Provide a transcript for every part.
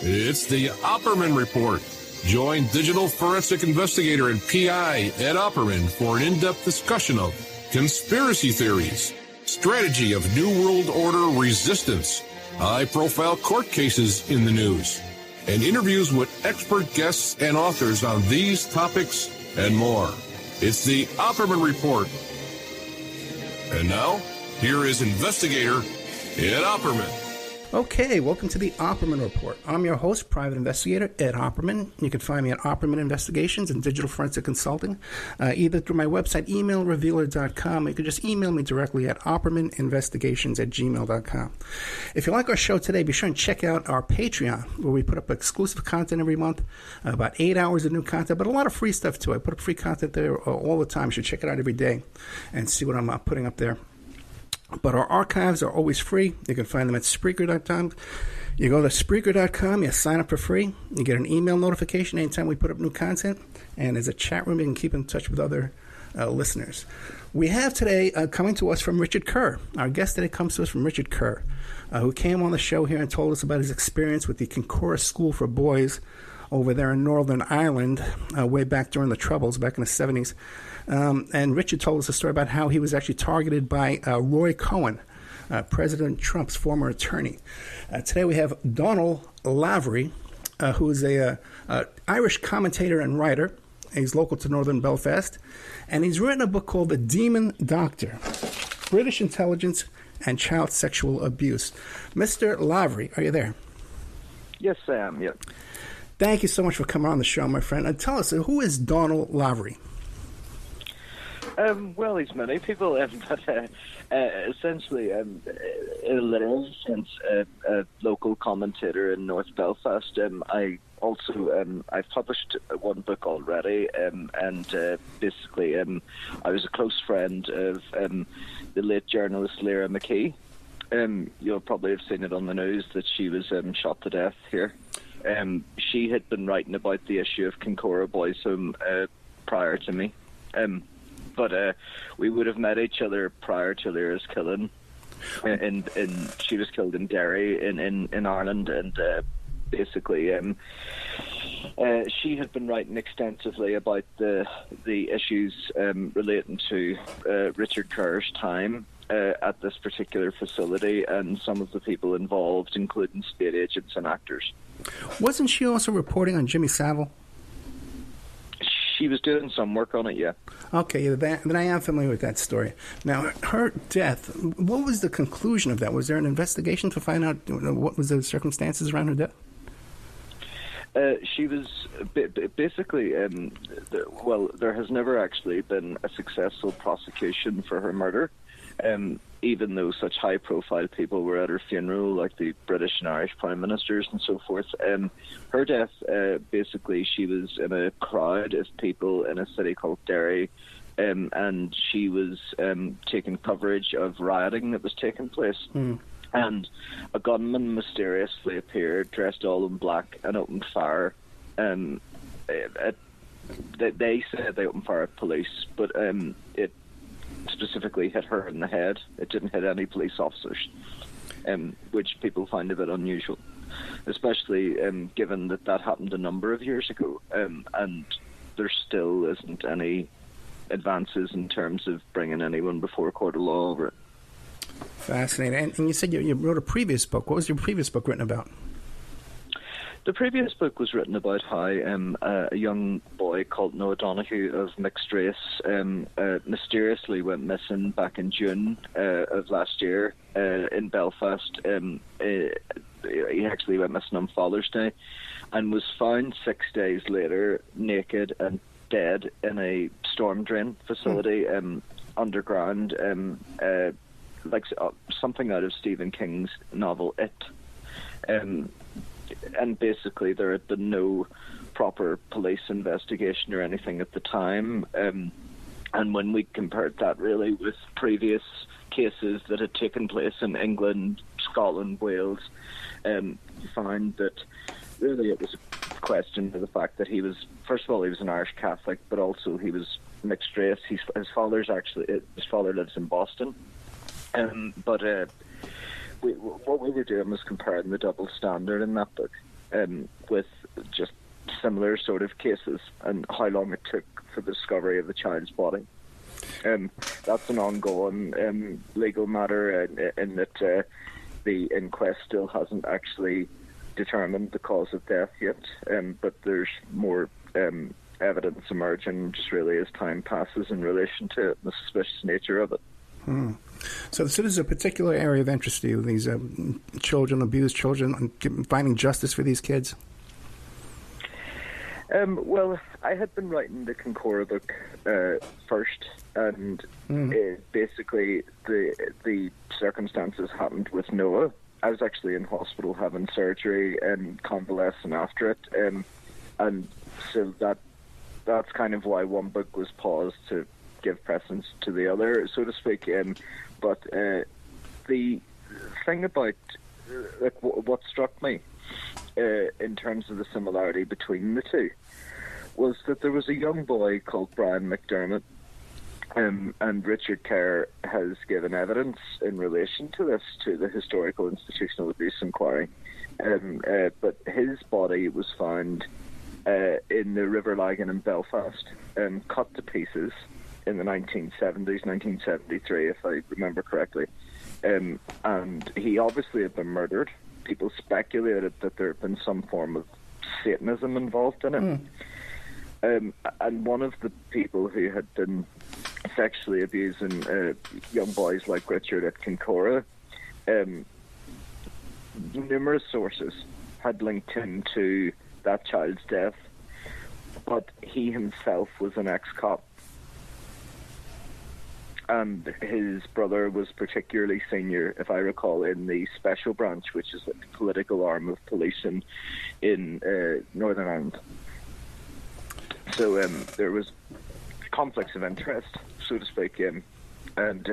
It's the Opperman Report. Join digital forensic investigator and PI Ed Opperman for an in-depth discussion of conspiracy theories, strategy of New World Order resistance, high-profile court cases in the news, and interviews with expert guests and authors on these topics and more. It's the Opperman Report. And now, here is investigator Ed Opperman. Okay, welcome to the Opperman Report. I'm your host, private investigator Ed Opperman. You can find me at Opperman Investigations and Digital Forensic Consulting, either through my website, emailrevealer.com, or you can just email me directly at oppermaninvestigations@gmail.com. If you like our show today, be sure and check out our Patreon, where we put up exclusive content every month, about 8 hours of new content, but a lot of free stuff too. I put up free content there all the time. You should check it out every day and see what I'm putting up there. But our archives are always free. You can find them at Spreaker.com. You go to Spreaker.com, you sign up for free. You get an email notification anytime we put up new content. And there's a chat room you can keep in touch with other listeners. We have today coming to us from Richard Kerr. Our guest today comes to us from Richard Kerr, who came on the show here and told us about his experience with the Kincora School for Boys over there in Northern Ireland way back during the Troubles, back in the 70s. And Richard told us a story about how he was actually targeted by Roy Cohen, President Trump's former attorney. Today we have Donald Lavery, who is a Irish commentator and writer. He's local to northern Belfast. And he's written a book called The Demon Doctor, British Intelligence and Child Sexual Abuse. Mr. Lavery, are you there? Yes, I am, yeah. Thank you so much for coming on the show, my friend. And tell us, who is Donald Lavery? Well, he's many people, but essentially, in a literal sense, a local commentator in North Belfast. I also, I've published one book already, and basically, I was a close friend of the late journalist Lyra McKee. You'll probably have seen it on the news that she was shot to death here. She had been writing about the issue of Kincora Boys Home prior to me. But we would have met each other prior to Lyra's killing. And she was killed in Derry in Ireland, and basically she had been writing extensively about the issues relating to Richard Kerr's time at this particular facility and some of the people involved, including state agents and actors. Wasn't she also reporting on Jimmy Savile? She was doing some work on it, yeah. Okay, then I am familiar with that story. Now, her death, what was the conclusion of that? Was there an investigation to find out what was the circumstances around her death? She was basically, there has never actually been a successful prosecution for her murder. Even though such high-profile people were at her funeral, like the British and Irish Prime Ministers and so forth. Her death, basically, she was in a crowd of people in a city called Derry, and she was taking coverage of rioting that was taking place. And a gunman mysteriously appeared, dressed all in black, and opened fire. They said they opened fire at police, but it specifically hit her in the head. It didn't hit any police officers, which people find a bit unusual, especially given that happened a number of years ago, and there still isn't any advances in terms of bringing anyone before a court of law over it. Fascinating. And you said you wrote a previous book. What was your previous book written about? The previous book was written about how a young boy called Noah Donoghue of mixed race mysteriously went missing back in June of last year in Belfast. He actually went missing on Father's Day and was found 6 days later naked and dead in a storm drain facility underground, like something out of Stephen King's novel It. And basically there had been no proper police investigation or anything at the time. And when we compared that really with previous cases that had taken place in England, Scotland, Wales, found that really it was a question of the fact that he was, first of all, he was an Irish Catholic, but also he was mixed race. His father lives in Boston. What we were doing was comparing the double standard in that book. with just similar sort of cases and how long it took for the discovery of the child's body. That's an ongoing legal matter in that the inquest still hasn't actually determined the cause of death yet, but there's more evidence emerging just really as time passes in relation to the suspicious nature of it. So this is a particular area of interest to you, these children, abused children, and finding justice for these kids? Well, I had been writing the Kincora book first, and basically the circumstances happened with Noah. I was actually in hospital having surgery and convalescing after it, and so that's kind of why one book was paused to give precedence to the other, so to speak. But the thing about what struck me in terms of the similarity between the two was that there was a young boy called Brian McDermott, and Richard Kerr has given evidence in relation to this to the Historical Institutional Abuse Inquiry. But his body was found in the River Lagan in Belfast, cut to pieces in the 1970s, 1973, if I remember correctly. And he obviously had been murdered. People speculated that there had been some form of Satanism involved in it. And one of the people who had been sexually abusing young boys like Richard at Kincora, numerous sources had linked him to that child's death, but he himself was an ex-cop. And his brother was particularly senior, if I recall, in the special branch, which is the political arm of police in Northern Ireland. So there was conflicts of interest, so to speak, and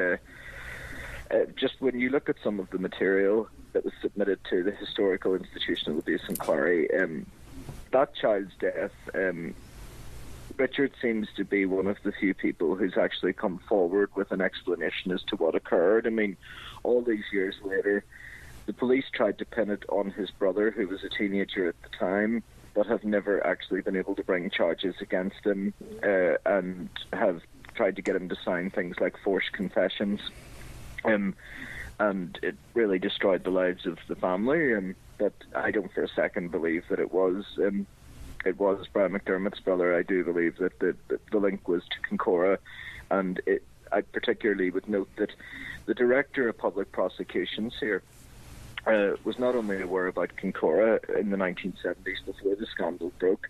just when you look at some of the material that was submitted to the Historical Institutional Abuse Inquiry, that child's death, Richard seems to be one of the few people who's actually come forward with an explanation as to what occurred. I mean, all these years later, the police tried to pin it on his brother, who was a teenager at the time, but have never actually been able to bring charges against him, and have tried to get him to sign things like forced confessions. And it really destroyed the lives of the family. But I don't for a second believe that it was Brian McDermott's brother. I do believe that the link was to Kincora, and I particularly would note that the Director of Public Prosecutions here was not only aware about Kincora in the 1970s before the scandal broke,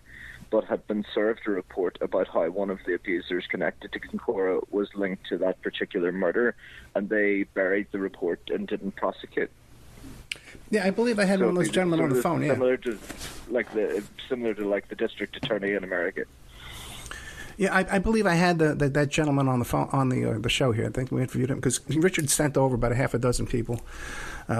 but had been served a report about how one of the abusers connected to Kincora was linked to that particular murder, and they buried the report and didn't prosecute. Yeah, I believe I had one of those gentlemen on the phone. Yeah, similar to the district attorney in America. Yeah, I believe I had that gentleman on the phone on the show here. I think we interviewed him because Richard sent over about a half a dozen people,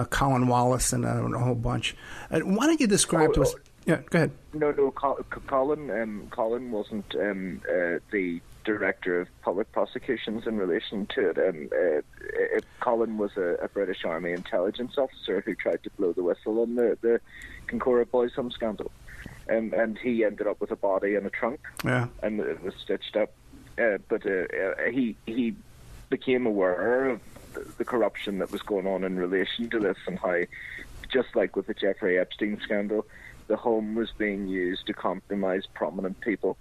Colin Wallace and a whole bunch. Why don't you describe to us? Yeah, go ahead. No, Colin wasn't the Director of Public Prosecutions in relation to it. Colin was a British Army intelligence officer who tried to blow the whistle on the Kincora Boys Home scandal. And he ended up with a body in a trunk, and it was stitched up. But he became aware of the corruption that was going on in relation to this, and how, just like with the Jeffrey Epstein scandal, the home was being used to compromise prominent people.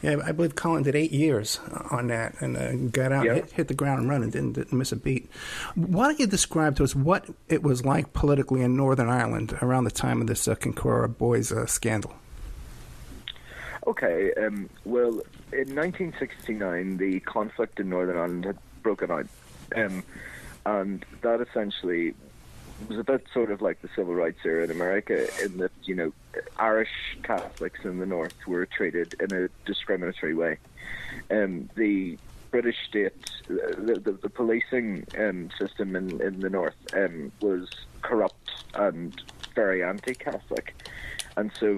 Yeah, I believe Colin did 8 years on that and got out, hit the ground and run, and didn't miss a beat. Why don't you describe to us what it was like politically in Northern Ireland around the time of this Kincora Boys scandal? Okay, well, in 1969, the conflict in Northern Ireland had broken out, and that essentially was a bit sort of like the civil rights era in America, in that, Irish Catholics in the north were treated in a discriminatory way. The British state, the policing system in the north was corrupt and very anti-Catholic, and so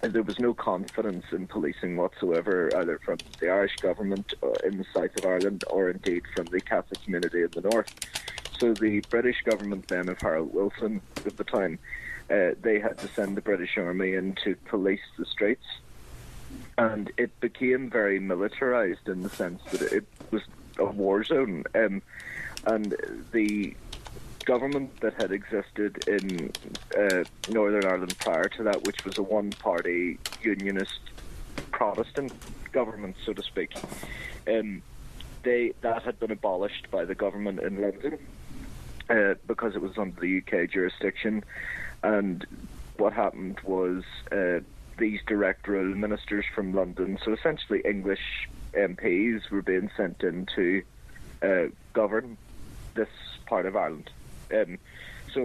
there was no confidence in policing whatsoever, either from the Irish government in the south of Ireland or indeed from the Catholic community in the north. So the British government then of Harold Wilson at the time, they had to send the British Army in to police the streets. And it became very militarized in the sense that it was a war zone. And the government that had existed in Northern Ireland prior to that, which was a one-party unionist Protestant government, so to speak, that had been abolished by the government in London because it was under the UK jurisdiction. And what happened was these direct rule ministers from London, so essentially English MPs, were being sent in to govern this part of Ireland. So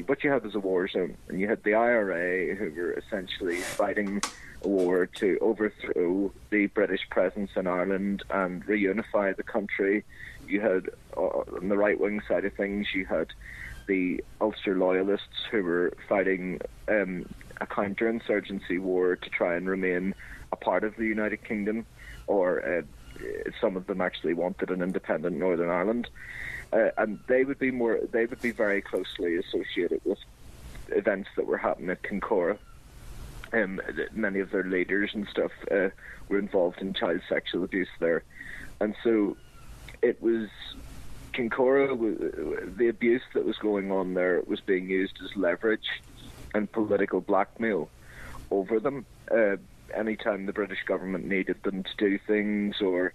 what you had was a war zone, and you had the IRA, who were essentially fighting a war to overthrow the British presence in Ireland and reunify the country. You had, on the right-wing side of things, you had the Ulster Loyalists, who were fighting a counter-insurgency war to try and remain a part of the United Kingdom, or some of them actually wanted an independent Northern Ireland. And they would be very closely associated with events that were happening at Kincora. Many of their leaders and stuff were involved in child sexual abuse there. And so it was Kincora, the abuse that was going on there was being used as leverage and political blackmail over them. Anytime the British government needed them to do things, or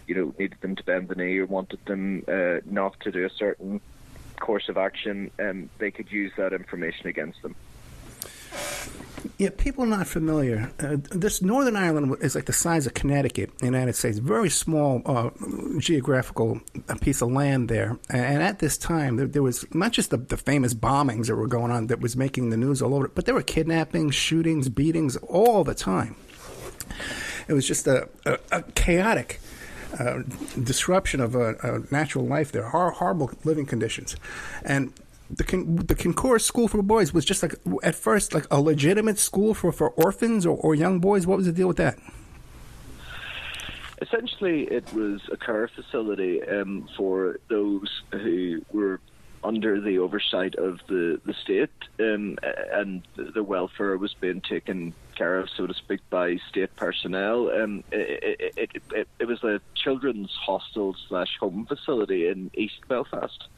needed them to bend the knee, or wanted them not to do a certain course of action, they could use that information against them. Yeah, people are not familiar. This Northern Ireland is like the size of Connecticut in the United States. Very small geographical piece of land there. And at this time, there was not just the famous bombings that were going on that was making the news all over, but there were kidnappings, shootings, beatings all the time. It was just a chaotic disruption of a natural life there, horrible living conditions. And the Kincora School for Boys was just at first a legitimate school for orphans or young boys. What was the deal with that? Essentially, it was a care facility for those who were under the oversight of the state, and the welfare was being taken care of, so to speak, by state personnel. It was a children's hostel / home facility in East Belfast,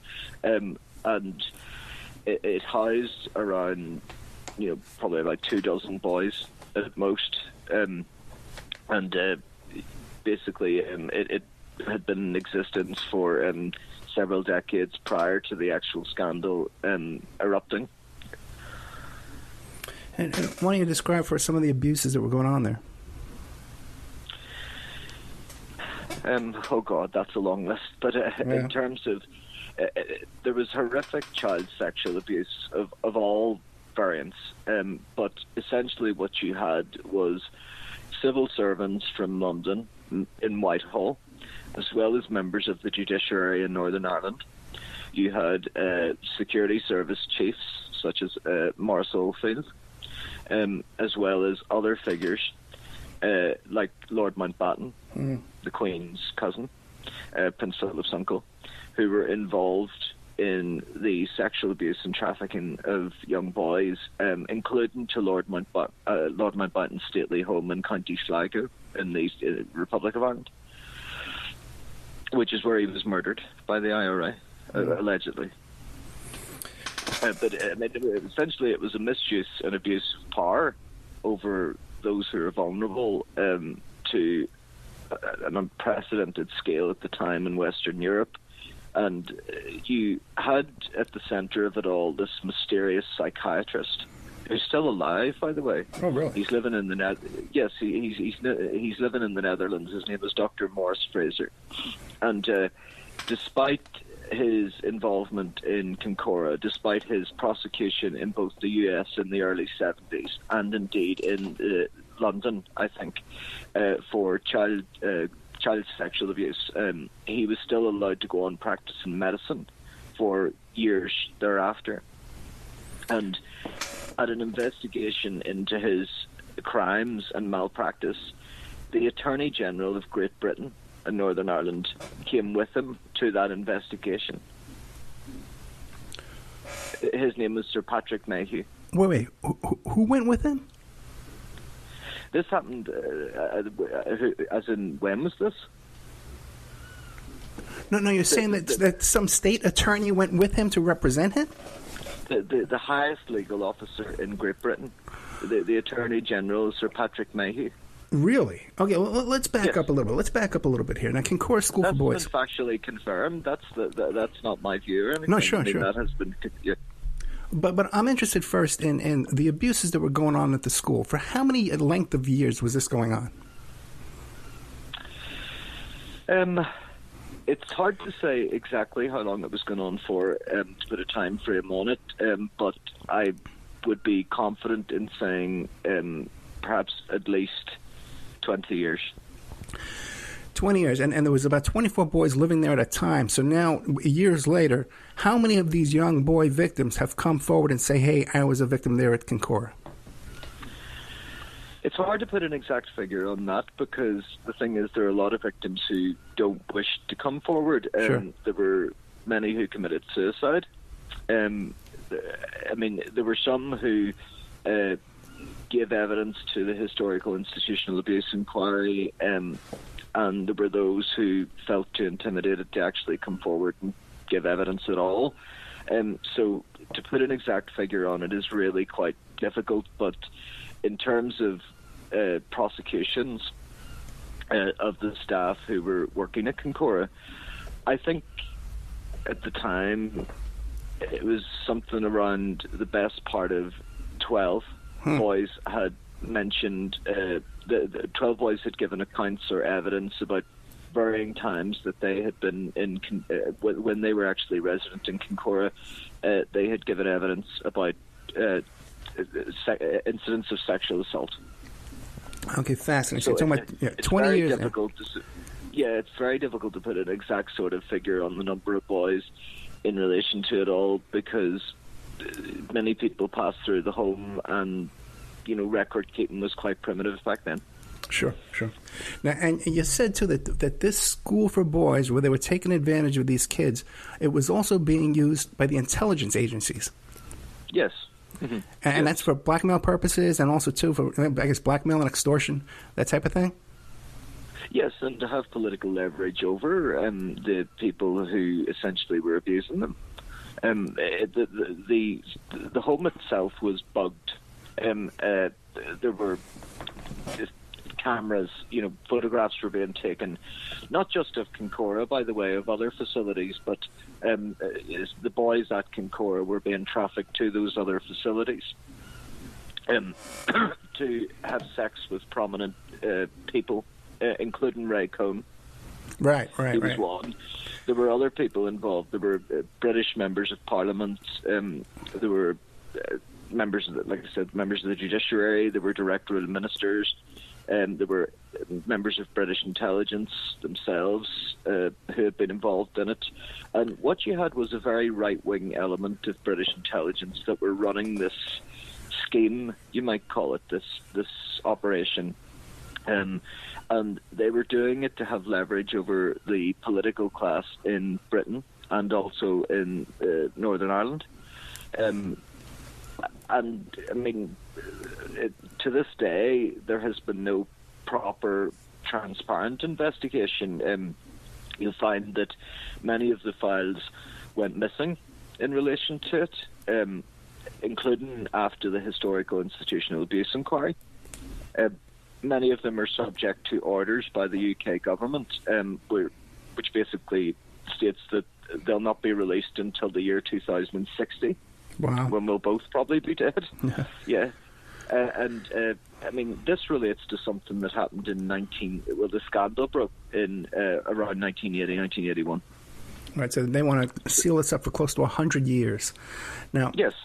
and it housed around, probably about 24 boys at most, and basically it had been in existence for several decades prior to the actual scandal erupting. And why don't you describe for us some of the abuses that were going on there? Oh God, that's a long list. But in terms of, there was horrific child sexual abuse of all variants. But essentially what you had was civil servants from London in Whitehall, as well as members of the judiciary in Northern Ireland. You had security service chiefs such as Maurice Oldfield, as well as other figures like Lord Mountbatten, the Queen's cousin, Prince Philip's uncle, who were involved in the sexual abuse and trafficking of young boys, including to Lord Mountbatten's stately home in County Sligo in the Republic of Ireland, which is where he was murdered by the IRA, allegedly. But essentially it was a misuse and abuse of power over those who are vulnerable to an unprecedented scale at the time in Western Europe. And you had at the centre of it all this mysterious psychiatrist who's still alive, by the way. Oh, really? He's living in the he's living in the Netherlands. His name is Dr. Maurice Fraser, and despite his involvement in Kincora, despite his prosecution in both the US in the early 70s and indeed in London, I think, for child sexual abuse, he was still allowed to go on practicing medicine for years thereafter. And at an investigation into his crimes and malpractice, the Attorney General of Great Britain and Northern Ireland came with him to that investigation. His name was Sir Patrick Mayhew. Wait. Who went with him? This happened, as in, when was this? No, you're saying that some state attorney went with him to represent him? The highest legal officer in Great Britain, the Attorney General, Sir Patrick Mayhew. Really? Okay, well, let's back up a little bit. Let's back up a little bit here. Now, Kincora School for Boys. That's been factually confirmed. That's not my view or anything. No, sure. That has been... Yeah. But I'm interested first in the abuses that were going on at the school. For how many length of years was this going on? It's hard to say exactly how long it was going on for, to put a time frame on it, but I would be confident in saying perhaps at least 20 years. 20 years, and there was about 24 boys living there at a time. So now, years later, how many of these young boy victims have come forward and say, hey, I was a victim there at Kincora? It's hard to put an exact figure on that because the thing is there are a lot of victims who don't wish to come forward. Sure. There were many who committed suicide. I mean, there were some who gave evidence to the Historical Institutional Abuse Inquiry, and there were those who felt too intimidated to actually come forward and give evidence at all. So to put an exact figure on it is really quite difficult, but in terms of prosecutions of the staff who were working at Kincora, I think at the time it was something around the best part of 12 boys had mentioned, the 12 boys had given accounts or evidence about varying times that they had been in, when they were actually resident in Kincora, they had given evidence about incidents of sexual assault. Okay, fascinating. So it's 20 years. It's very difficult to put an exact sort of figure on the number of boys in relation to it all because many people passed through the home and, record keeping was quite primitive back then. Sure. Now, and you said, too, that this school for boys, where they were taking advantage of these kids, it was also being used by the intelligence agencies. Yes. Mm-hmm. And that's for blackmail purposes and also, too, for, I guess, blackmail and extortion, that type of thing? Yes, and to have political leverage over the people who essentially were abusing them. The home itself was bugged. There were cameras, photographs were being taken, not just of Kincora, by the way, of other facilities, but the boys at Kincora were being trafficked to those other facilities to have sex with prominent people, including Ray Cohn. Right. He was one. There were other people involved. There were British members of Parliament. There were members of the judiciary. There were directorial ministers. There were members of British intelligence themselves who had been involved in it. And what you had was a very right-wing element of British intelligence that were running this scheme, you might call it, this operation. And they were doing it to have leverage over the political class in Britain and also in Northern Ireland. And, I mean, to this day, there has been no proper, transparent investigation. You'll find that many of the files went missing in relation to it, including after the Historical Institutional Abuse Inquiry. Many of them are subject to orders by the UK government, which basically states that they'll not be released until the year 2060. Wow. When we'll both probably be dead. Yeah. I mean, this relates to something that happened in the scandal broke in around 1980, 1981. Right, so they want to seal this up for close to 100 years. Now, yes.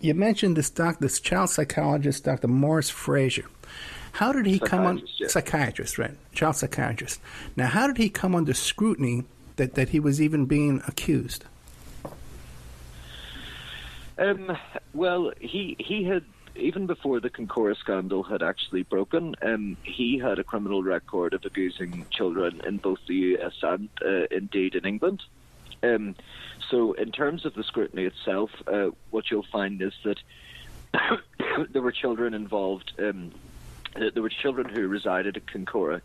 You mentioned this child psychologist, Dr. Morris Fraser. How did he come on? Yes. Psychiatrist, right? Child psychiatrist. Now, how did he come under scrutiny that he was even being accused? Well, he had, even before the Kincora scandal had actually broken, he had a criminal record of abusing children in both the US and indeed in England. So in terms of the scrutiny itself, what you'll find is that there were children involved. There were children who resided at Kincora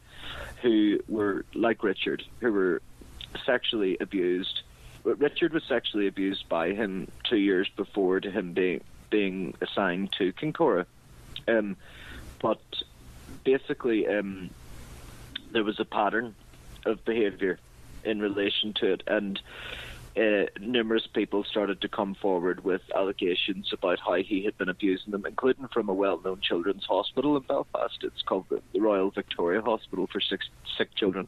who were, like Richard, who were sexually abused. Richard was sexually abused by him 2 years before to him being assigned to Kincora. But basically, there was a pattern of behaviour in relation to it, and numerous people started to come forward with allegations about how he had been abusing them, including from a well-known children's hospital in Belfast. It's called the Royal Victoria Hospital for Sick Children.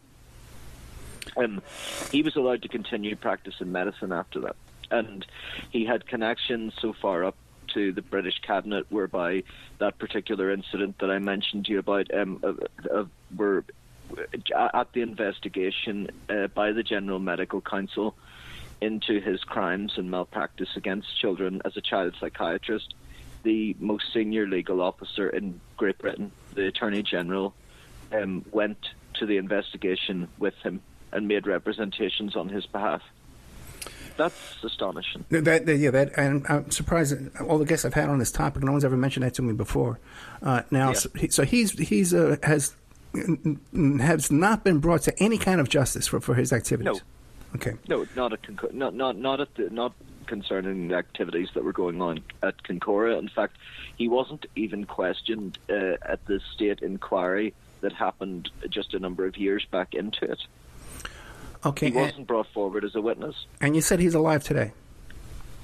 He was allowed to continue practicing medicine after that, and he had connections so far up to the British cabinet whereby that particular incident that I mentioned to you about were at the investigation by the General Medical Council into his crimes and malpractice against children as a child psychiatrist. The most senior legal officer in Great Britain, the Attorney General, went to the investigation with him and made representations on his behalf. That's astonishing. And I'm surprised that all the guests I've had on this topic, no one's ever mentioned that to me before. So he has not been brought to any kind of justice for his activities. No. Okay. No, not concerning the activities that were going on at Kincora. In fact, he wasn't even questioned at the state inquiry that happened just a number of years back into it. Okay. He wasn't brought forward as a witness. And you said he's alive today?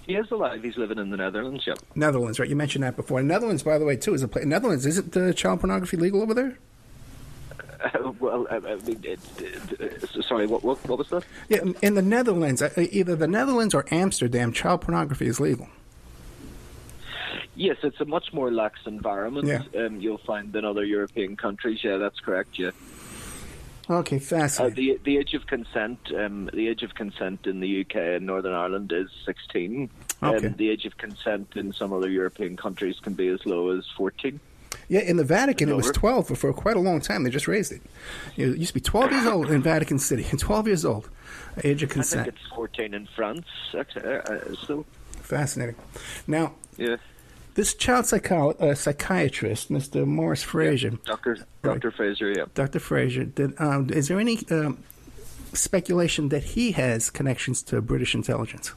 He is alive. He's living in the Netherlands, yep. Netherlands, right? You mentioned that before. Netherlands, by the way, too, is a place. Netherlands, isn't child pornography legal over there? Sorry, what was that? Yeah, in the Netherlands, either the Netherlands or Amsterdam, child pornography is legal. Yes, it's a much more lax environment. Yeah. You'll find than other European countries. Yeah, that's correct. Yeah. Okay, fascinating. The age of consent, in the UK and Northern Ireland is 16. Okay. The age of consent in some other European countries can be as low as 14. Yeah, in the Vatican, it was 12 for quite a long time. They just raised it. It used to be 12 years old in Vatican City. 12 years old, age of consent. I think it's 14 in France. So fascinating. Now, yeah. This child psychiatrist, Mr. Morris Fraser. Dr. Fraser, yeah. Dr. Fraser. Is there any speculation that he has connections to British intelligence?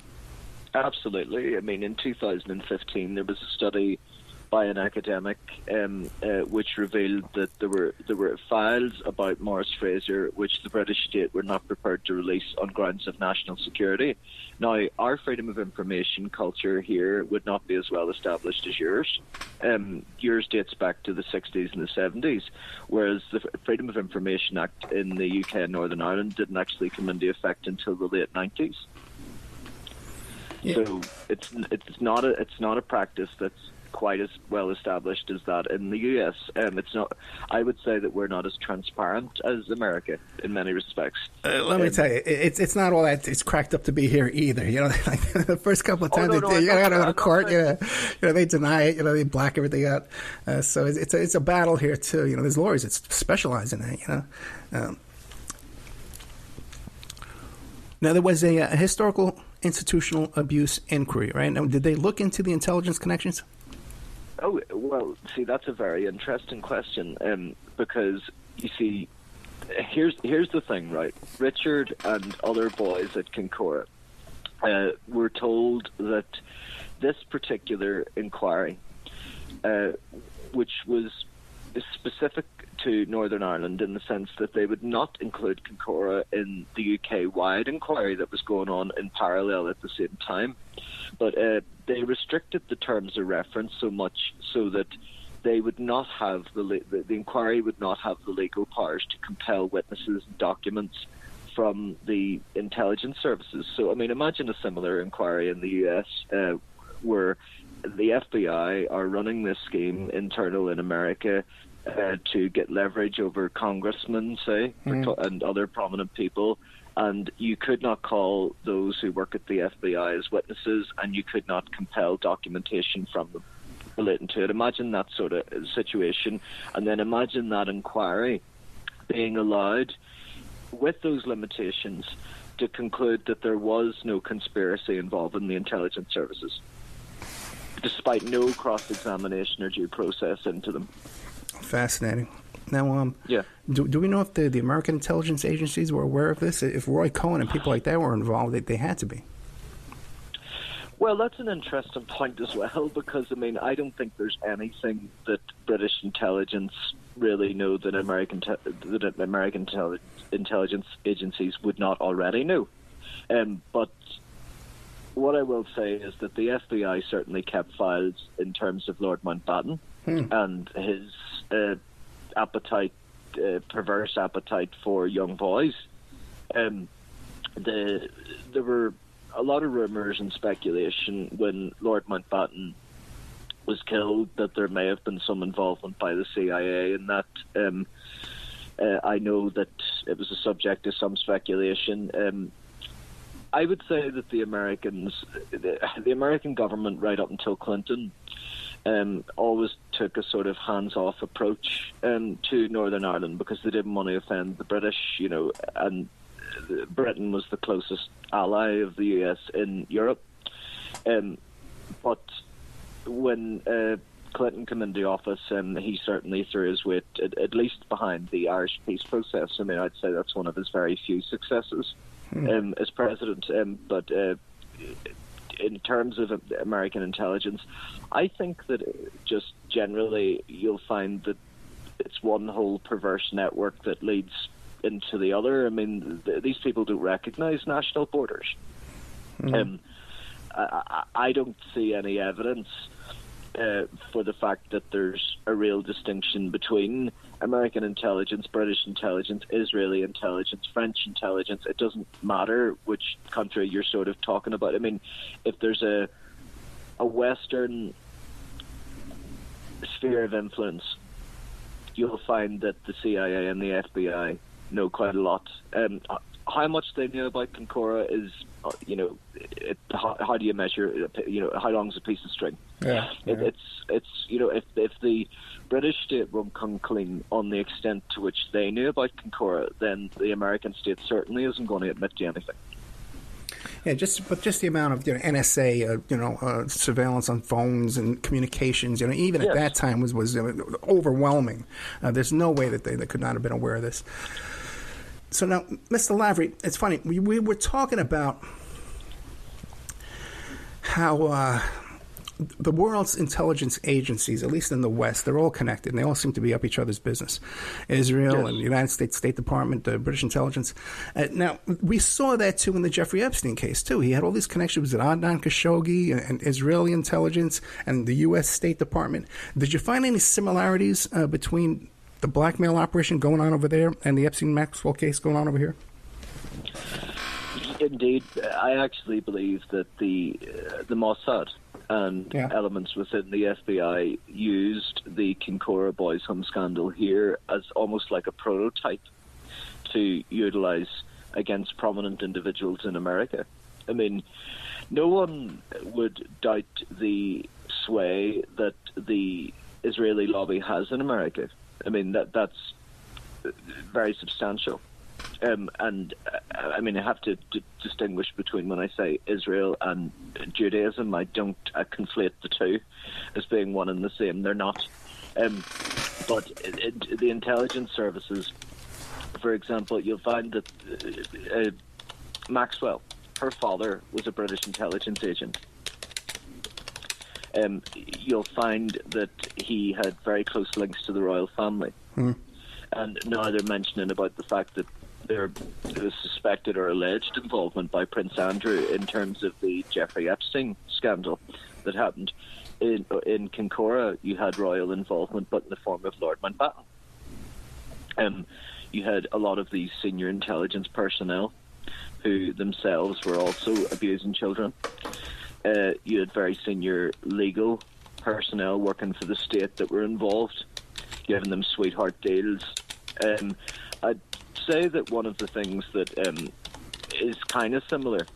Absolutely. I mean, in 2015, there was a study by an academic which revealed that there were files about Morris Fraser which the British state were not prepared to release on grounds of national security. Now, our freedom of information culture here would not be as well established as yours. Yours dates back to the 60s and the 70s, whereas the Freedom of Information Act in the UK and Northern Ireland didn't actually come into effect until the late 90s. Yeah. So it's not a practice that's quite as well established as that in the US. It's not. I would say that we're not as transparent as America in many respects. Let me tell you, it's not all that it's cracked up to be here either. You know, like the first couple of times you gotta go to court. They deny it. They black everything out. So it's a battle here too. There's lawyers that specialize in that. Now there was a historical institutional abuse inquiry, right? Now, did they look into the intelligence connections? Oh, well, see, that's a very interesting question because, you see, here's the thing, right? Richard and other boys at Kincora were told that this particular inquiry, which was specific to Northern Ireland in the sense that they would not include Kincora in the UK-wide inquiry that was going on in parallel at the same time, but they restricted the terms of reference so much so that they would not have the inquiry would not have the legal powers to compel witnesses and documents from the intelligence services. So, I mean, imagine a similar inquiry in the US where the FBI are running this scheme internal in America to get leverage over congressmen, say, and other prominent people. And you could not call those who work at the FBI as witnesses, and you could not compel documentation from them relating to it. Imagine that sort of situation, and then imagine that inquiry being allowed, with those limitations, to conclude that there was no conspiracy involving the intelligence services, despite no cross-examination or due process into them. Fascinating. Now, Yeah. do we know if the American intelligence agencies were aware of this? If Roy Cohn and people like that were involved, they had to be. Well, that's an interesting point as well, because, I mean, I don't think there's anything that British intelligence really know that American intelligence agencies would not already know. But what I will say is that the FBI certainly kept files in terms of Lord Mountbatten and his perverse appetite for young boys. There were a lot of rumours and speculation when Lord Mountbatten was killed that there may have been some involvement by the CIA in that. I know that it was a subject of some speculation. I would say that the American government, right up until Clinton, always took a sort of hands-off approach to Northern Ireland because they didn't want to offend the British, and Britain was the closest ally of the US in Europe. But when Clinton came into office, he certainly threw his weight, at least behind the Irish peace process. I mean, I'd say that's one of his very few successes as president. But in terms of American intelligence, I think that just generally you'll find that it's one whole perverse network that leads into the other. I mean, these people don't recognize national borders. I don't see any evidence for the fact that there's a real distinction between American intelligence, British intelligence, Israeli intelligence, French intelligence. It doesn't matter which country you're sort of talking about. I mean, if there's a Western sphere of influence, you'll find that the CIA and the FBI know quite a lot. How much they know about Kincora is, how do you measure? How long is a piece of string? Yeah. It's if the British state won't come clean on the extent to which they knew about Kincora, then the American state certainly isn't going to admit to anything. Yeah, just the amount of NSA surveillance on phones and communications, even at that time was overwhelming. There's no way that they could not have been aware of this. So now, Mr. Lavery, it's funny. We were talking about how the world's intelligence agencies, at least in the West, they're all connected, and they all seem to be up each other's business. Israel and the United States State Department, British intelligence. Now, we saw that, too, in the Jeffrey Epstein case, too. He had all these connections with Adnan Khashoggi and Israeli intelligence and the U.S. State Department. Did you find any similarities between the blackmail operation going on over there and the Epstein-Maxwell case going on over here? Indeed. I actually believe that the Mossad and elements within the FBI used the Kincora Boys Home scandal here as almost like a prototype to utilize against prominent individuals in America. I mean, no one would doubt the sway that the Israeli lobby has in America. I mean, that's very substantial. And I mean, I have to distinguish between when I say Israel and Judaism. I don't conflate the two as being one and the same. They're not. But the intelligence services, for example, you'll find that Maxwell, her father, was a British intelligence agent. You'll find that he had very close links to the royal family. And now they're mentioning about the fact that there was suspected or alleged involvement by Prince Andrew in terms of the Jeffrey Epstein scandal that happened. In Kincora, you had royal involvement, but in the form of Lord Mountbatten. You had a lot of these senior intelligence personnel who themselves were also abusing children. You had very senior legal personnel working for the state that were involved, giving them sweetheart deals. I'd say that one of the things that is kind of similar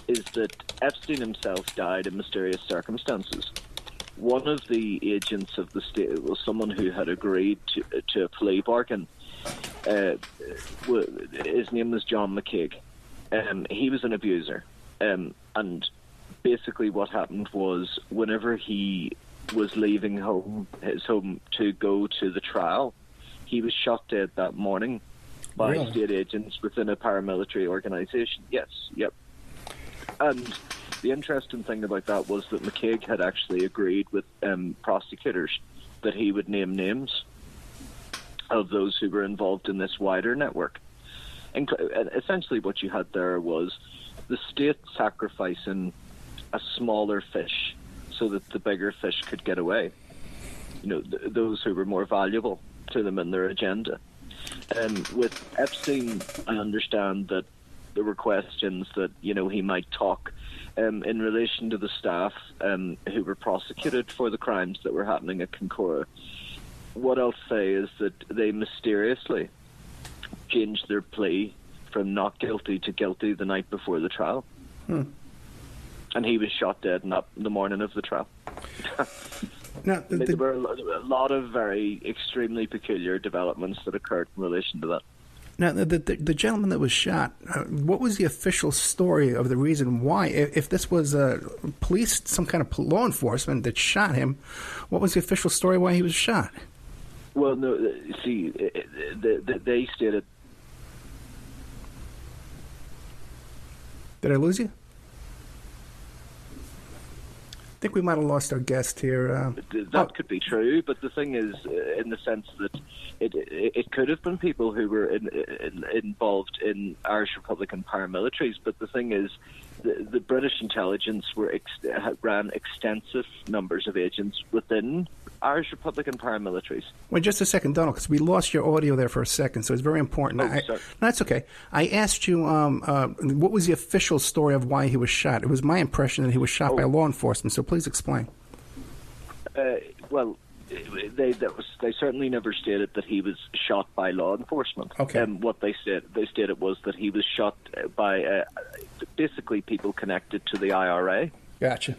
is that Epstein himself died in mysterious circumstances. One of the agents of the state was someone who had agreed to a plea bargain his name was John McCaig. He was an abuser. And basically what happened was whenever he was leaving his home to go to the trial, he was shot dead that morning by state agents within a paramilitary organization. Yes, yep. And the interesting thing about that was that McCaig had actually agreed with prosecutors that he would name names of those who were involved in this wider network. And essentially what you had there was the state sacrificing a smaller fish so that the bigger fish could get away. Those who were more valuable to them in their agenda. With Epstein, I understand that there were questions that, he might talk in relation to the staff who were prosecuted for the crimes that were happening at Kincora. What I'll say is that they mysteriously changed their plea from not guilty to guilty the night before the trial. And he was shot dead the morning of the trial. Now, there were a lot of very extremely peculiar developments that occurred in relation to that. Now, the gentleman that was shot, what was the official story of the reason why? If this was police, some kind of law enforcement that shot him, what was the official story why he was shot? Well, no, see, they stated... Did I lose you? I think we might have lost our guest here. That could be true, but the thing is, in the sense that it could have been people who were involved in Irish Republican paramilitaries, but the thing is, the British intelligence ran extensive numbers of agents within Irish Republican paramilitaries. Wait, just a second, Donald, because we lost your audio there for a second, so it's very important. Sorry. No, that's okay. I asked you what was the official story of why he was shot. It was my impression that he was shot by law enforcement, so please explain. Well, they certainly never stated that he was shot by law enforcement. Okay. What they stated was that he was shot by basically people connected to the IRA. Gotcha.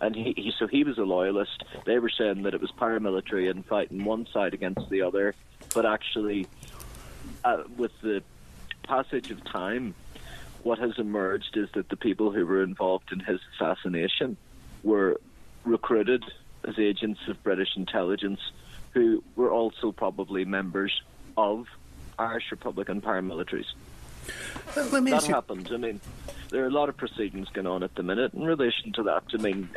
And he was a loyalist. They were saying that it was paramilitary and fighting one side against the other, but actually, with the passage of time, what has emerged is that the people who were involved in his assassination were recruited as agents of British intelligence who were also probably members of Irish Republican paramilitaries. Let me that ask you... happened. I mean, there are a lot of proceedings going on at the minute in relation to that. I mean,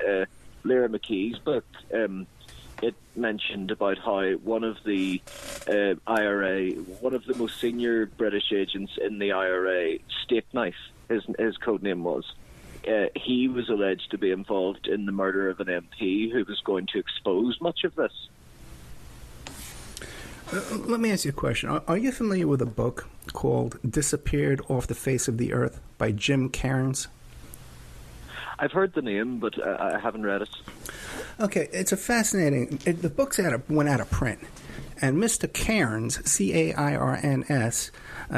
Lyra McKee's book, it mentioned about how one of the IRA, one of the most senior British agents in the IRA, Steak Knife, his code name was, he was alleged to be involved in the murder of an MP who was going to expose much of this. Let me ask you a question. Are you familiar with a book called Disappeared Off the Face of the Earth by Jim Cairns? I've heard the name, but I haven't read it. Okay, it's a fascinating... the book went out of print, and Mr. Cairns, C-A-I-R-N-S,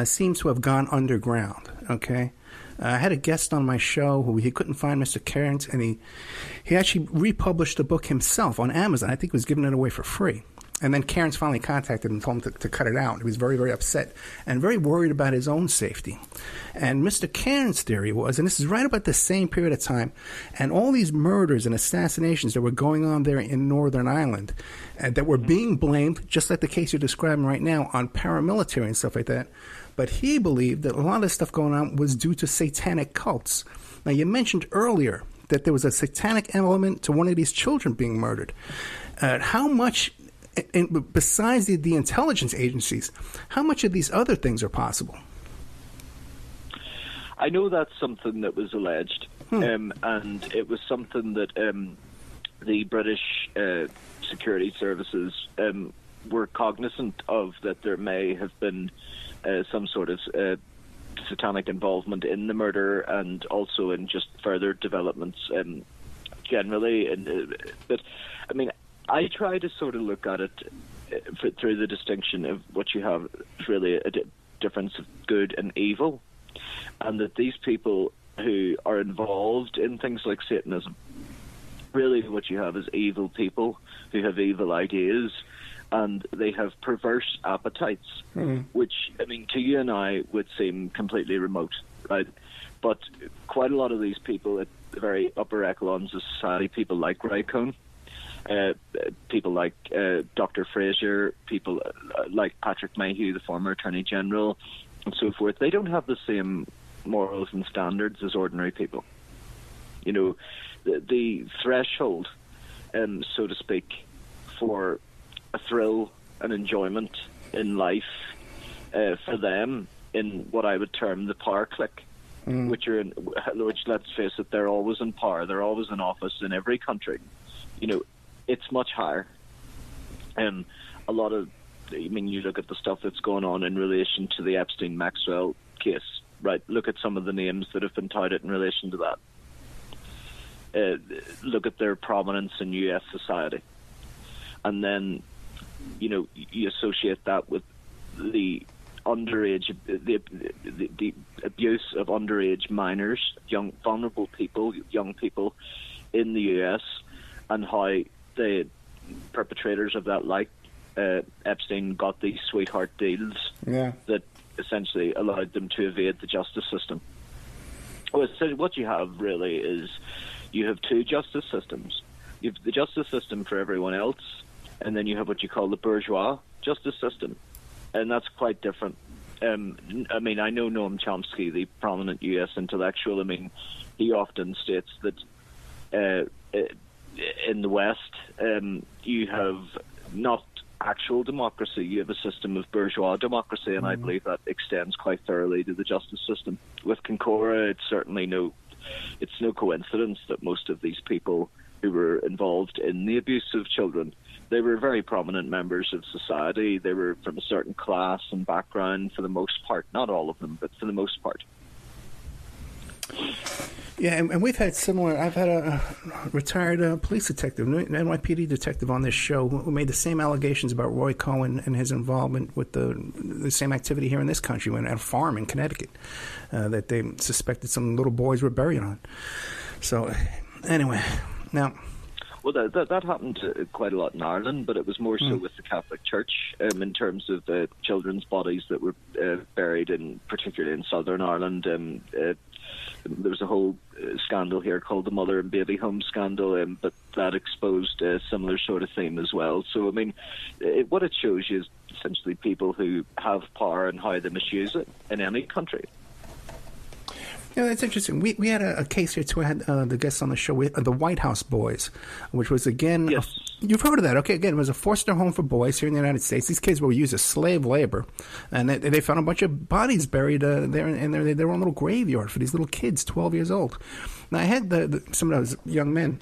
seems to have gone underground, okay? I had a guest on my show who he couldn't find Mr. Cairns, and he actually republished the book himself on Amazon. I think he was giving it away for free. And then Cairns finally contacted him and told him to cut it out. He was very, very upset and very worried about his own safety. And Mr. Cairns' theory was, and this is right about the same period of time, and all these murders and assassinations that were going on there in Northern Ireland that were being blamed, just like the case you're describing right now, on paramilitary and stuff like that. But he believed that a lot of this stuff going on was due to satanic cults. Now, you mentioned earlier that there was a satanic element to one of these children being murdered. How much... And besides the intelligence agencies, how much of these other things are possible? I know that's something that was alleged, and it was something that the British security services were cognizant of, that there may have been some sort of satanic involvement in the murder and also in just further developments generally. But, I mean, I try to sort of look at it through the distinction of what you have is really a difference of good and evil, and that these people who are involved in things like Satanism, really what you have is evil people who have evil ideas, and they have perverse appetites, which, I mean, to you and I would seem completely remote, right? But quite a lot of these people at the very upper echelons of society, people like Ray Cohn, people like Dr. Fraser, people like Patrick Mayhew, the former Attorney General, and so forth, they don't have the same morals and standards as ordinary people. You know, the threshold, so to speak, for a thrill and enjoyment in life for them in what I would term the power clique, which, let's face it, they're always in power, they're always in office in every country. You know, it's much higher. A lot of, I mean, you look at the stuff that's going on in relation to the Epstein-Maxwell case, right? Look at some of the names that have been touted in relation to that. Look at their prominence in U.S. society. And then, you know, you associate that with the underage, the abuse of underage minors, young, vulnerable people, young people in the U.S., and how the perpetrators of that, like Epstein, got these sweetheart deals that essentially allowed them to evade the justice system. Well, so what you have really is you have two justice systems. You have the justice system for everyone else, and then you have what you call the bourgeois justice system, and that's quite different. I mean, I know Noam Chomsky, the prominent U.S. intellectual. I mean, he often states that in the West, you have not actual democracy, you have a system of bourgeois democracy, and I believe that extends quite thoroughly to the justice system. With Kincora, it's certainly no coincidence that most of these people who were involved in the abuse of children, they were very prominent members of society. They were from a certain class and background for the most part. Not all of them, but for the most part. Yeah, and we've had similar. I've had a retired police detective, an NYPD detective on this show who made the same allegations about Roy Cohn and his involvement with the same activity here in this country, at a farm in Connecticut, that they suspected some little boys were buried on. So, anyway, now... Well, that happened quite a lot in Ireland, but it was more so with the Catholic Church in terms of the children's bodies that were buried, particularly in Southern Ireland. There was a whole scandal here called the Mother and Baby Home scandal, but that exposed a similar sort of theme as well. So, I mean, what it shows you is essentially people who have power and how they misuse it in any country. Yeah, that's interesting. We had a case here, too. I had the guests on the show, the White House Boys, which was, again... Yes. You've heard of that. Okay, again, it was a foster home for boys here in the United States. These kids were used as slave labor, and they found a bunch of bodies buried there in their own little graveyard for these little kids, 12 years old. Now, I had some of those young men,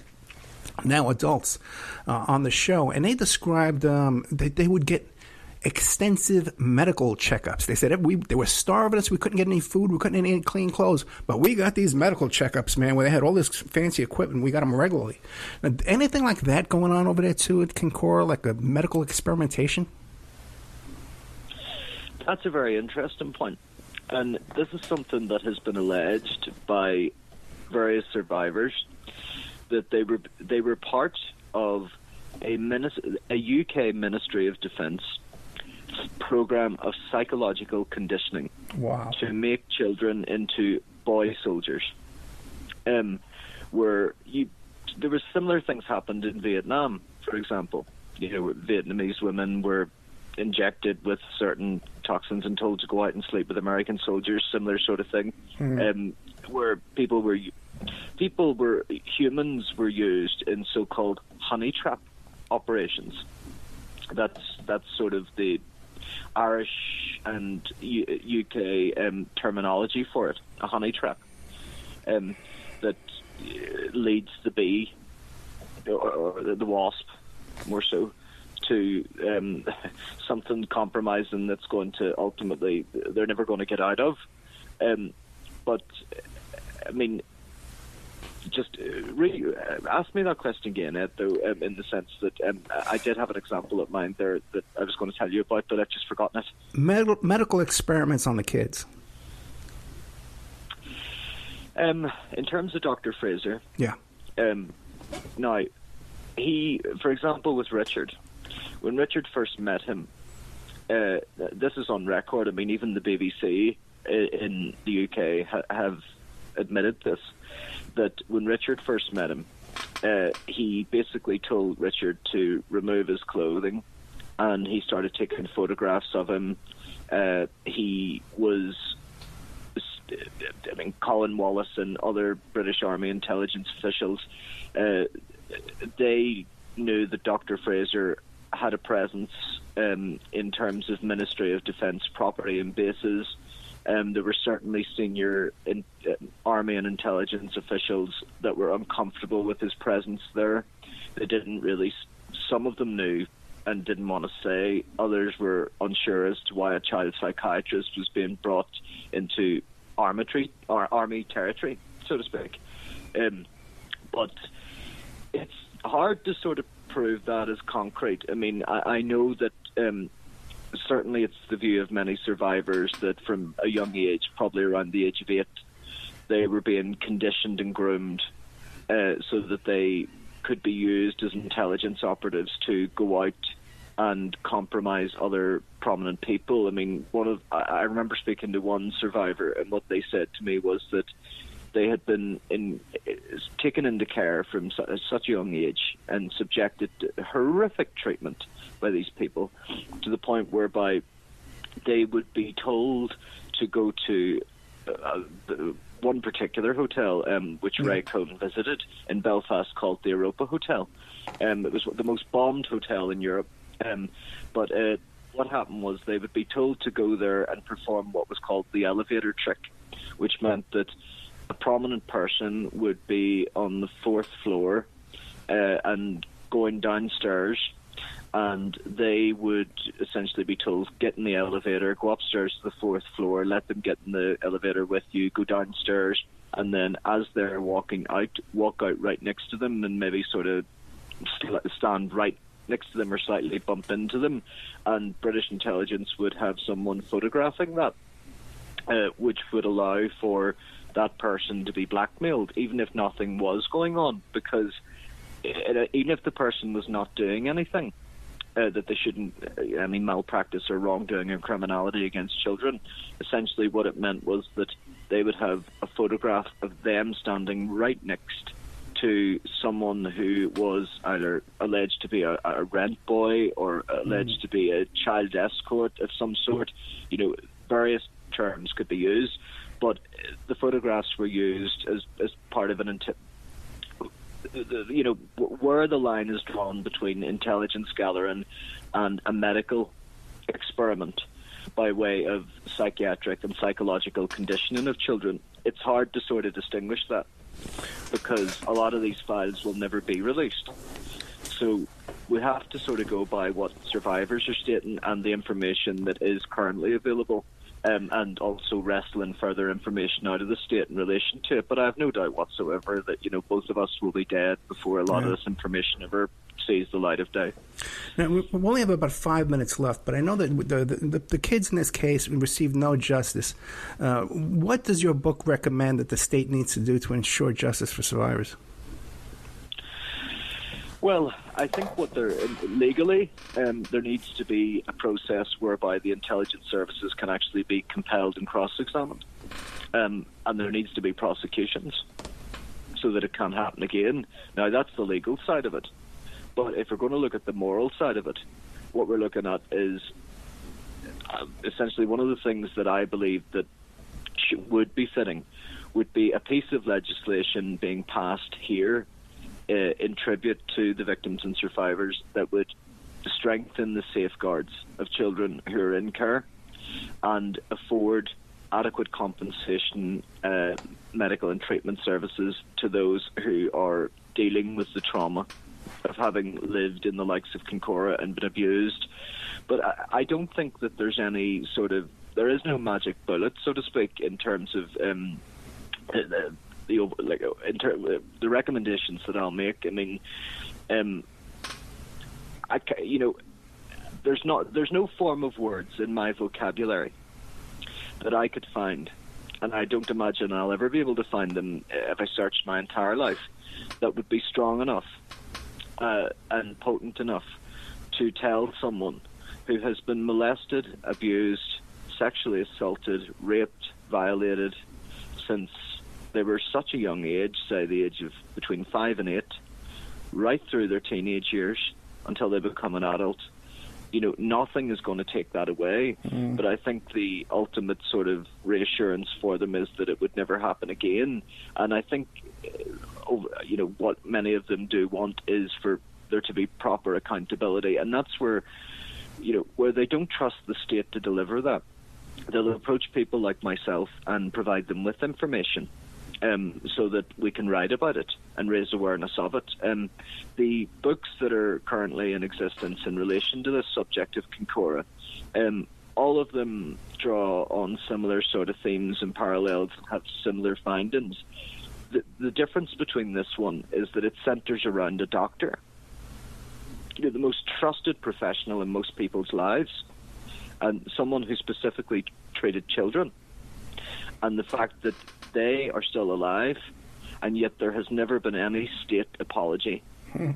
now adults, on the show, and they described they would get extensive medical checkups. They said they were starving us. We couldn't get any food. We couldn't get any clean clothes. But we got these medical checkups, man, where they had all this fancy equipment. We got them regularly. Now, anything like that going on over there, too, at Kincora, like a medical experimentation? That's a very interesting point. And this is something that has been alleged by various survivors, that they were part of a UK Ministry of Defence program of psychological conditioning. Wow. To make children into boy soldiers. There were similar things happened in Vietnam, for example. You know, Vietnamese women were injected with certain toxins and told to go out and sleep with American soldiers, similar sort of thing. Where humans were used in so-called honey trap operations. That's sort of the Irish and UK terminology for it, a honey trap, that leads the bee, or the wasp, more so, to something compromising that's going to ultimately, they're never going to get out of. But, I mean, just really ask me that question again, Ed, though, in the sense that I did have an example of mine there that I was going to tell you about, but I've just forgotten it. Medical experiments on the kids. In terms of Dr. Fraser, yeah. Now, he, for example, with Richard, when Richard first met him, this is on record. I mean, even the BBC in the UK have admitted this, that when Richard first met him, he basically told Richard to remove his clothing, and he started taking photographs of him. He was, I mean, Colin Wallace and other British Army intelligence officials, they knew that Dr. Fraser had a presence in terms of Ministry of Defence property and bases. There were certainly senior Army and intelligence officials that were uncomfortable with his presence there. They didn't really, some of them knew and didn't want to say. Others were unsure as to why a child psychiatrist was being brought into army territory, so to speak. But it's hard to sort of prove that as concrete. I mean, I know that certainly it's the view of many survivors that from a young age, probably around the age of 8, they were being conditioned and groomed so that they could be used as intelligence operatives to go out and compromise other prominent people. I mean, I remember speaking to one survivor, and what they said to me was that they had been taken into care from such a young age and subjected to horrific treatment by these people, to the point whereby they would be told to go to one particular hotel, which Ray Cohn visited in Belfast, called the Europa Hotel. It was the most bombed hotel in Europe. But what happened was they would be told to go there and perform what was called the elevator trick, which meant that a prominent person would be on the 4th floor and going downstairs, and they would essentially be told, get in the elevator, go upstairs to the 4th floor, let them get in the elevator with you, go downstairs, and then as they're walking out, walk out right next to them and maybe sort of stand right next to them or slightly bump into them, and British intelligence would have someone photographing that, which would allow for that person to be blackmailed, even if nothing was going on, because even if the person was not doing anything that they shouldn't, I mean, malpractice or wrongdoing or criminality against children, essentially what it meant was that they would have a photograph of them standing right next to someone who was either alleged to be a rent boy or alleged to be a child escort of some sort. You know, various terms could be used, but the photographs were used as part of an you know, where the line is drawn between intelligence gathering and a medical experiment by way of psychiatric and psychological conditioning of children. It's hard to sort of distinguish that, because a lot of these files will never be released. So we have to sort of go by what survivors are stating and the information that is currently available, and also wrestle further information out of the state in relation to it. But I have no doubt whatsoever that, you know, both of us will be dead before a lot of this information ever sees the light of day. Now, we only have about 5 minutes left, but I know that the kids in this case received no justice. What does your book recommend that the state needs to do to ensure justice for survivors? Well, I think legally, there needs to be a process whereby the intelligence services can actually be compelled and cross-examined. And there needs to be prosecutions so that it can't happen again. Now, that's the legal side of it. But if we're going to look at the moral side of it, what we're looking at is essentially one of the things that I believe that would be fitting would be a piece of legislation being passed here in tribute to the victims and survivors that would strengthen the safeguards of children who are in care and afford adequate compensation, medical and treatment services to those who are dealing with the trauma of having lived in the likes of Kincora and been abused. But I don't think that there's any there is no magic bullet, so to speak, in terms of the recommendations that I'll make. I mean, there's no form of words in my vocabulary that I could find, and I don't imagine I'll ever be able to find them if I searched my entire life, that would be strong enough and potent enough to tell someone who has been molested, abused, sexually assaulted, raped, violated since they were such a young age, say the age of between 5 and 8, right through their teenage years until they become an adult. Nothing is going to take that away. But I think the ultimate sort of reassurance for them is that it would never happen again. And I think, what many of them do want is for there to be proper accountability. And that's where, where they don't trust the state to deliver that. They'll approach people like myself and provide them with information so that we can write about it and raise awareness of it. The books that are currently in existence in relation to this subject of Kincora, all of them draw on similar sort of themes and parallels and have similar findings. The difference between this one is that it centres around a doctor, the most trusted professional in most people's lives, and someone who specifically treated children. And the fact that they are still alive, and yet there has never been any state apology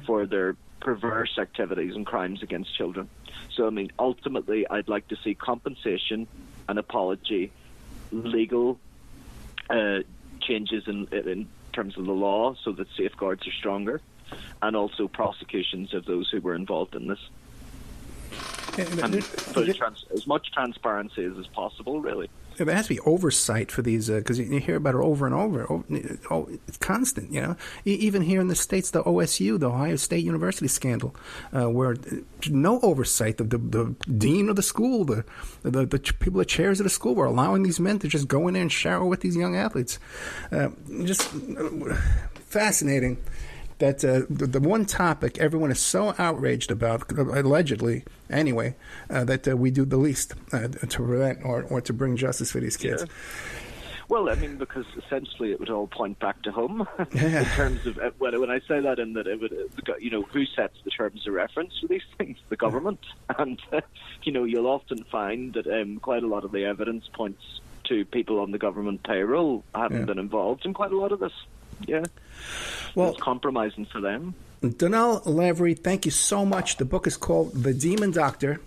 for their perverse activities and crimes against children. So, ultimately, I'd like to see compensation, an apology, legal changes in terms of the law so that safeguards are stronger, and also prosecutions of those who were involved in this. And as much transparency as is possible, really. There has to be oversight for these, because you hear about it over and over. It's constant, Even here in the States, the OSU, the Ohio State University scandal, where no oversight. The dean of the school, the people, the chairs of the school were allowing these men to just go in there and shower with these young athletes. Just fascinating. That the one topic everyone is so outraged about, allegedly anyway, that we do the least to prevent or to bring justice for these kids. Yeah. Well, because essentially it would all point back to home in terms of when I say that, in that it would, who sets the terms of reference for these things? The government, and you'll often find that quite a lot of the evidence points to people on the government payroll having been involved in quite a lot of this. Yeah. Well, it's compromising for them. Donal Lavery, thank you so much. The book is called The Demon Doctor,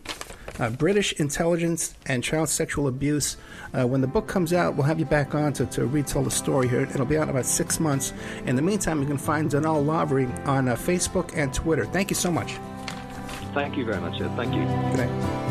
British Intelligence and Child Sexual Abuse. When the book comes out, we'll have you back on to retell the story here. It'll be out in about 6 months. In the meantime, you can find Donal Lavery on Facebook and Twitter. Thank you so much. Thank you very much, Ed. Thank you. Good night.